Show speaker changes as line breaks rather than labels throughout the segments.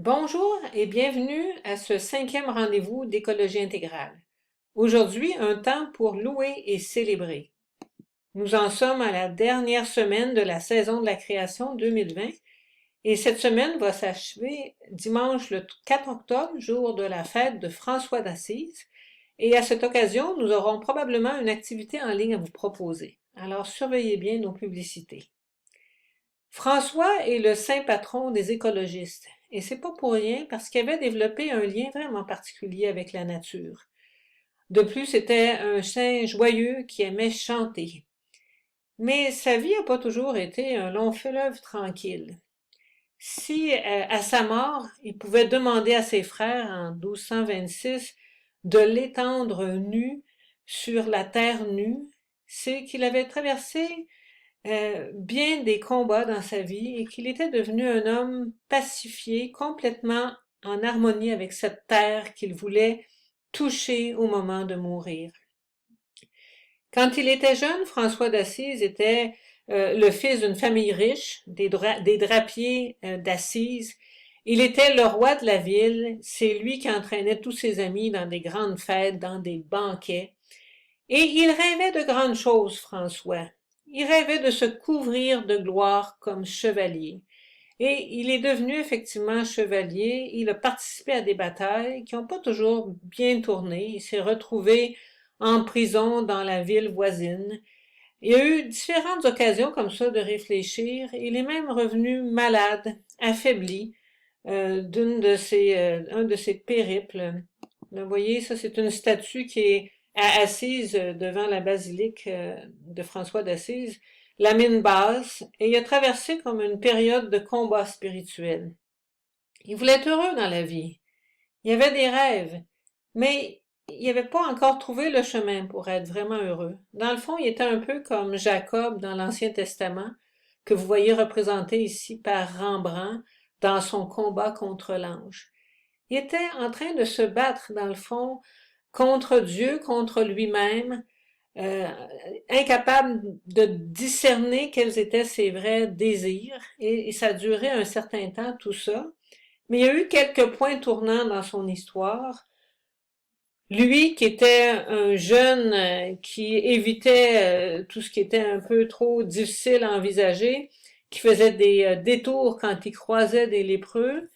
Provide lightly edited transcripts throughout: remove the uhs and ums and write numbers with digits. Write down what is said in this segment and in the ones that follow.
Bonjour et bienvenue à ce 5e rendez-vous d'écologie intégrale. Aujourd'hui, un temps pour louer et célébrer. Nous en sommes à la dernière semaine de la saison de la création 2020 et cette semaine va s'achever dimanche le 4 octobre, jour de la fête de François d'Assise. Et à cette occasion, nous aurons probablement une activité en ligne à vous proposer. Alors surveillez bien nos publicités. François est le saint patron des écologistes, et c'est pas pour rien parce qu'il avait développé un lien vraiment particulier avec la nature. De plus, c'était un saint joyeux qui aimait chanter. Mais sa vie n'a pas toujours été un long fleuve tranquille. Si, à sa mort, il pouvait demander à ses frères en 1226 de l'étendre nu sur la terre nue, c'est qu'il avait traversé bien des combats dans sa vie et qu'il était devenu un homme pacifié, complètement en harmonie avec cette terre qu'il voulait toucher au moment de mourir. Quand il était jeune, François d'Assise était le fils d'une famille riche, des drapiers d'Assise. Il était le roi de la ville, c'est lui qui entraînait tous ses amis dans des grandes fêtes, dans des banquets. Et il rêvait de grandes choses, François. Il rêvait de se couvrir de gloire comme chevalier. Et il est devenu effectivement chevalier. Il a participé à des batailles qui n'ont pas toujours bien tourné. Il s'est retrouvé en prison dans la ville voisine. Il y a eu différentes occasions comme ça de réfléchir. Il est même revenu malade, affaibli, un de ses périples. Vous voyez, ça c'est une statue qui est assise devant la basilique de François d'Assise, la mine basse, et il a traversé comme une période de combat spirituel. Il voulait être heureux dans la vie. Il avait des rêves, mais il n'avait pas encore trouvé le chemin pour être vraiment heureux. Dans le fond, il était un peu comme Jacob dans l'Ancien Testament, que vous voyez représenté ici par Rembrandt dans son combat contre l'ange. Il était en train de se battre, dans le fond, contre Dieu, contre lui-même, euh, incapable de discerner quels étaient ses vrais désirs, et ça a duré un certain temps, tout ça. Mais il y a eu quelques points tournants dans son histoire. Lui, qui était un jeune qui évitait tout ce qui était un peu trop difficile à envisager, qui faisait des détours quand il croisait des lépreux,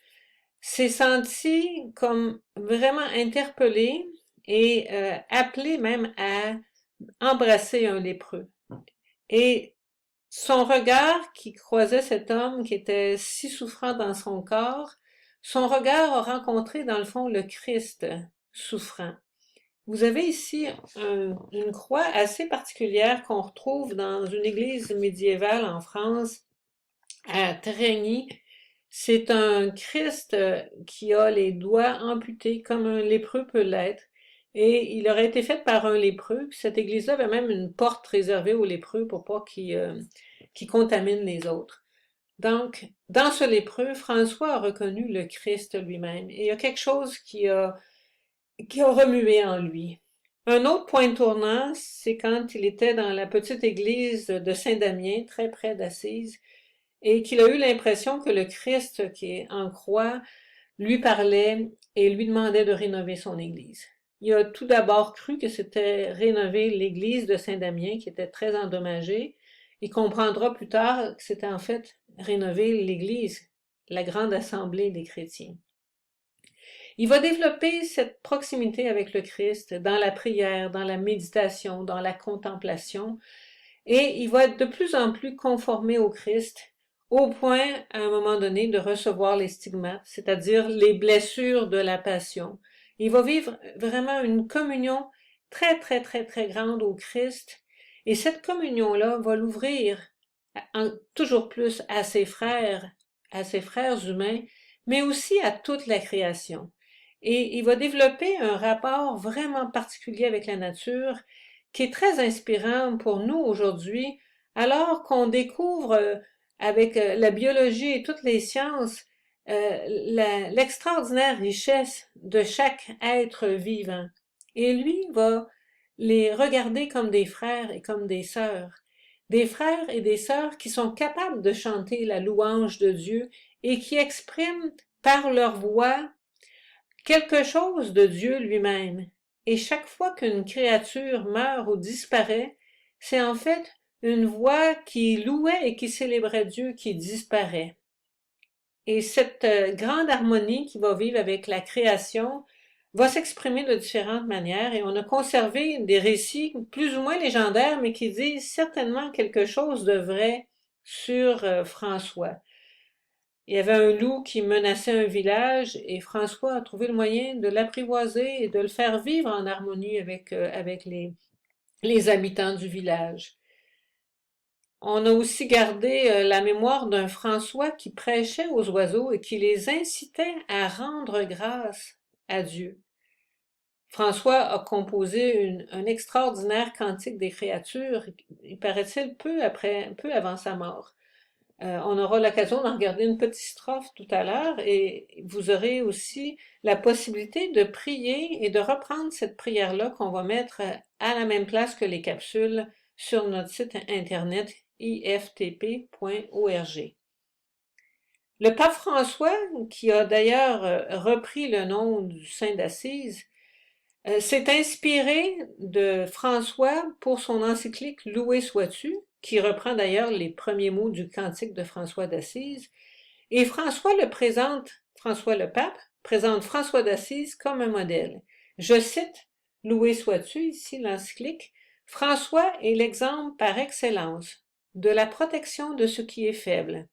s'est senti comme vraiment interpellé et appelé même à embrasser un lépreux. Et son regard qui croisait cet homme qui était si souffrant dans son corps, son regard a rencontré dans le fond le Christ souffrant. Vous avez ici une croix assez particulière qu'on retrouve dans une église médiévale en France, à Trégny. C'est un Christ qui a les doigts amputés comme un lépreux peut l'être. Et il aurait été fait par un lépreux. Puis cette église-là avait même une porte réservée aux lépreux pour pas qu'ils contaminent les autres. Donc, dans ce lépreux, François a reconnu le Christ lui-même. Et il y a quelque chose qui a remué en lui. Un autre point tournant, c'est quand il était dans la petite église de Saint-Damien, très près d'Assise, et qu'il a eu l'impression que le Christ qui est en croix lui parlait et lui demandait de rénover son église. Il a tout d'abord cru que c'était rénover l'église de Saint-Damien qui était très endommagée. Il comprendra plus tard que c'était en fait rénover l'église, la grande assemblée des chrétiens. Il va développer cette proximité avec le Christ dans la prière, dans la méditation, dans la contemplation, et il va être de plus en plus conformé au Christ, au point, à un moment donné, de recevoir les stigmates, c'est-à-dire les blessures de la passion. Il va vivre vraiment une communion très, très, très, très grande au Christ, et cette communion-là va l'ouvrir toujours plus à ses frères humains, mais aussi à toute la création. Et il va développer un rapport vraiment particulier avec la nature qui est très inspirant pour nous aujourd'hui, alors qu'on découvre avec la biologie et toutes les sciences l'extraordinaire richesse de chaque être vivant. Et lui va les regarder comme des frères et comme des sœurs. Des frères et des sœurs qui sont capables de chanter la louange de Dieu et qui expriment par leur voix quelque chose de Dieu lui-même. Et chaque fois qu'une créature meurt ou disparaît, c'est en fait une voix qui louait et qui célébrait Dieu qui disparaît. Et cette grande harmonie qui va vivre avec la création va s'exprimer de différentes manières et on a conservé des récits plus ou moins légendaires mais qui disent certainement quelque chose de vrai sur François. Il y avait un loup qui menaçait un village et François a trouvé le moyen de l'apprivoiser et de le faire vivre en harmonie avec les habitants du village. On a aussi gardé la mémoire d'un François qui prêchait aux oiseaux et qui les incitait à rendre grâce à Dieu. François a composé un extraordinaire cantique des créatures, il paraît-il peu avant sa mort. On aura l'occasion d'en regarder une petite strophe tout à l'heure et vous aurez aussi la possibilité de prier et de reprendre cette prière-là qu'on va mettre à la même place que les capsules sur notre site internet iftp.org. Le pape François, qui a d'ailleurs repris le nom du saint d'Assise, s'est inspiré de François pour son encyclique Loué sois-tu, qui reprend d'ailleurs les premiers mots du cantique de François d'Assise, et François le pape, présente François d'Assise comme un modèle. Je cite Loué sois-tu, ici l'encyclique, François est l'exemple par excellence de la protection de ce qui est faible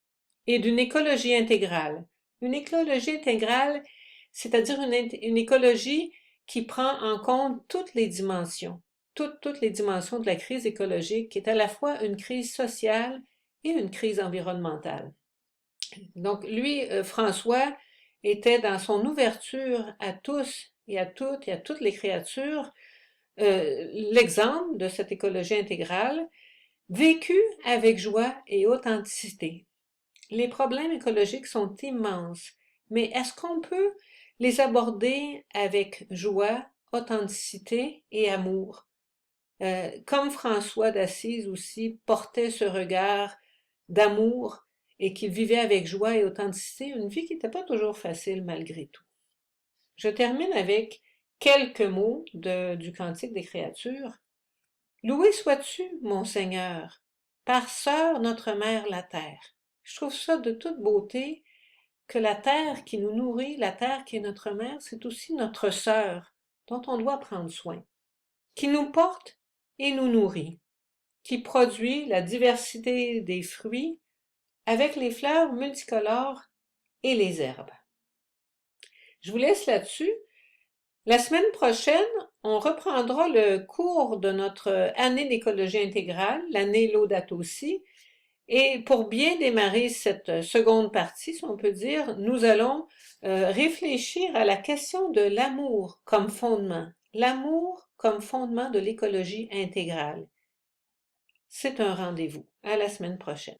et d'une écologie intégrale. Une écologie intégrale, c'est-à-dire une écologie qui prend en compte toutes les dimensions de la crise écologique, qui est à la fois une crise sociale et une crise environnementale. Donc, lui, François, était dans son ouverture à tous et à toutes les créatures, l'exemple de cette écologie intégrale, vécue avec joie et authenticité. Les problèmes écologiques sont immenses, mais est-ce qu'on peut les aborder avec joie, authenticité et amour? Comme François d'Assise aussi portait ce regard d'amour et qu'il vivait avec joie et authenticité, une vie qui n'était pas toujours facile malgré tout. Je termine avec quelques mots du Cantique des créatures. Loué sois-tu, mon Seigneur, par sœur notre mère la terre. Je trouve ça de toute beauté que la terre qui nous nourrit, la terre qui est notre mère, c'est aussi notre sœur dont on doit prendre soin, qui nous porte et nous nourrit, qui produit la diversité des fruits avec les fleurs multicolores et les herbes. Je vous laisse là-dessus. La semaine prochaine, on reprendra le cours de notre année d'écologie intégrale, l'année Laudato Si, et pour bien démarrer cette seconde partie, si on peut dire, nous allons réfléchir à la question de l'amour comme fondement. L'amour comme fondement de l'écologie intégrale. C'est un rendez-vous. À la semaine prochaine.